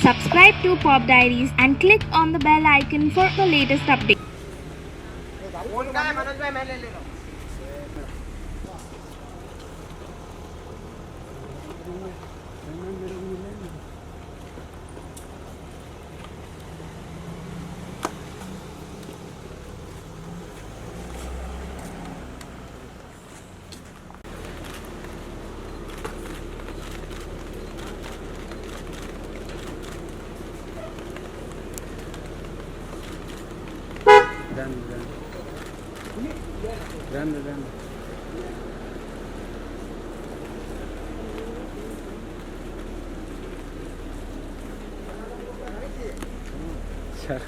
Subscribe to Pop Diaries and click on the bell icon for the latest updates. Run. Sure.